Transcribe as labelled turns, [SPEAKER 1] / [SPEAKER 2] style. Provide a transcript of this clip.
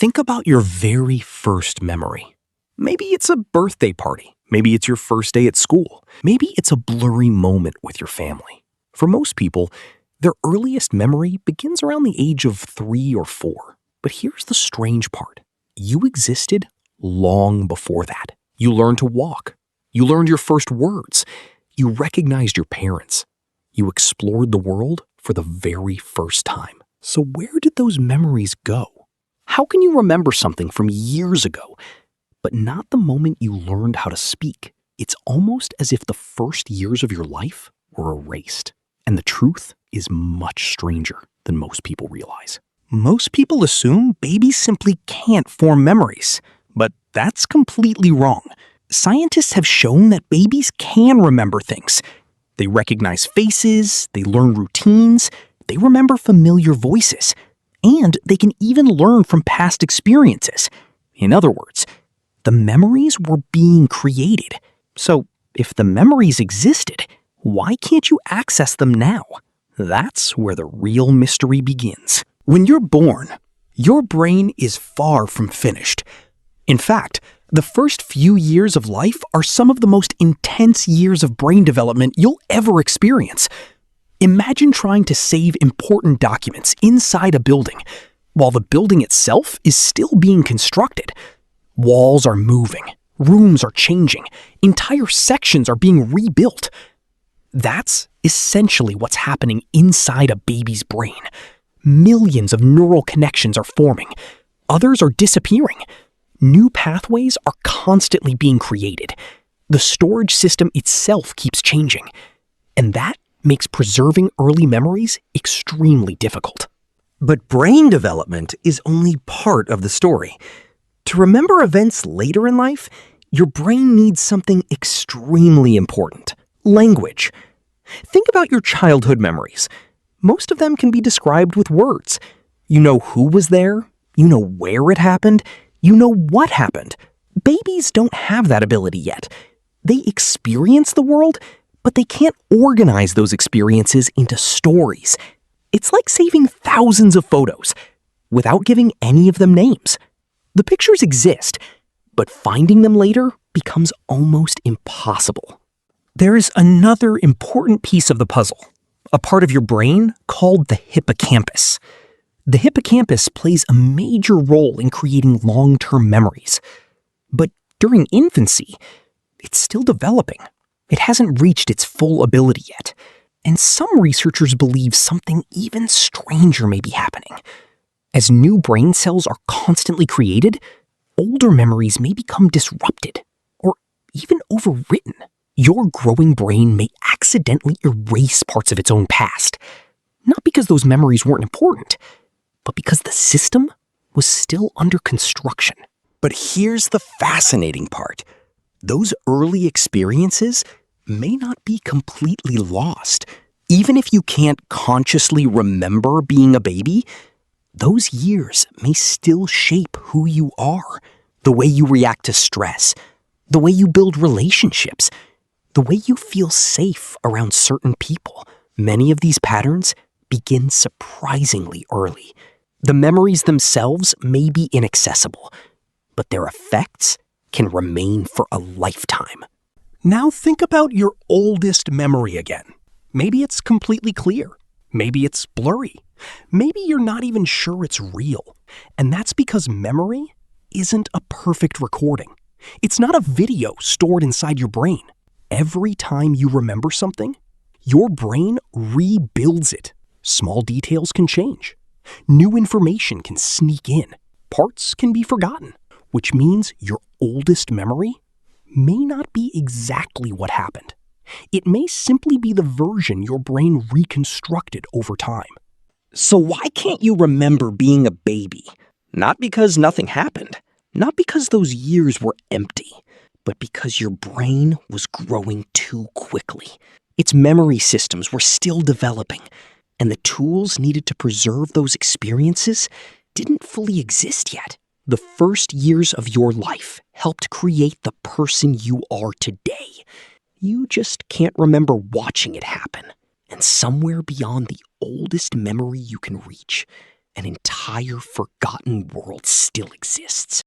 [SPEAKER 1] Think about your very first memory. Maybe it's a birthday party. Maybe it's your first day at school. Maybe it's a blurry moment with your family. For most people, their earliest memory begins around the age of 3 or 4. But here's the strange part. You existed long before that. You learned to walk. You learned your first words. You recognized your parents. You explored the world for the very first time. So where did those memories go? How can you remember something from years ago, but not the moment you learned how to speak? It's almost as if the first years of your life were erased. And the truth is much stranger than most people realize. Most people assume babies simply can't form memories, but that's completely wrong. Scientists have shown that babies can remember things. They recognize faces, they learn routines, they remember familiar voices, and they can even learn from past experiences. In other words, the memories were being created. So if the memories existed, why can't you access them now? That's where the real mystery begins. When you're born, your brain is far from finished. In fact, the first few years of life are some of the most intense years of brain development you'll ever experience. Imagine trying to save important documents inside a building while the building itself is still being constructed. Walls are moving, rooms are changing, entire sections are being rebuilt. That's essentially what's happening inside a baby's brain. Millions of neural connections are forming. Others are disappearing. New pathways are constantly being created. The storage system itself keeps changing. And that makes preserving early memories extremely difficult.
[SPEAKER 2] But brain development is only part of the story. To remember events later in life, your brain needs something extremely important: language. Think about your childhood memories. Most of them can be described with words. You know who was there, you know where it happened, you know what happened. Babies don't have that ability yet. They experience the world, but they can't organize those experiences into stories. It's like saving thousands of photos without giving any of them names. The pictures exist, but finding them later becomes almost impossible. There is another important piece of the puzzle, a part of your brain called the hippocampus. The hippocampus plays a major role in creating long-term memories. But during infancy, it's still developing. It hasn't reached its full ability yet. And some researchers believe something even stranger may be happening. As new brain cells are constantly created, older memories may become disrupted or even overwritten. Your growing brain may accidentally erase parts of its own past, not because those memories weren't important, but because the system was still under construction.
[SPEAKER 1] But here's the fascinating part. Those early experiences may not be completely lost. Even if you can't consciously remember being a baby, those years may still shape who you are. The way you react to stress, the way you build relationships, the way you feel safe around certain people. Many of these patterns begin surprisingly early. The memories themselves may be inaccessible, but their effects can remain for a lifetime. Now think about your oldest memory again. Maybe it's completely clear. Maybe it's blurry. Maybe you're not even sure it's real. And that's because memory isn't a perfect recording. It's not a video stored inside your brain. Every time you remember something, your brain rebuilds it. Small details can change. New information can sneak in. Parts can be forgotten, which means your oldest memory may not be exactly what happened. It may simply be the version your brain reconstructed over time.
[SPEAKER 2] So why can't you remember being a baby? Not because nothing happened, not because those years were empty, but because your brain was growing too quickly. Its memory systems were still developing, and the tools needed to preserve those experiences didn't fully exist yet. The first years of your life helped create the person you are today. You just can't remember watching it happen. And somewhere beyond the oldest memory you can reach, an entire forgotten world still exists.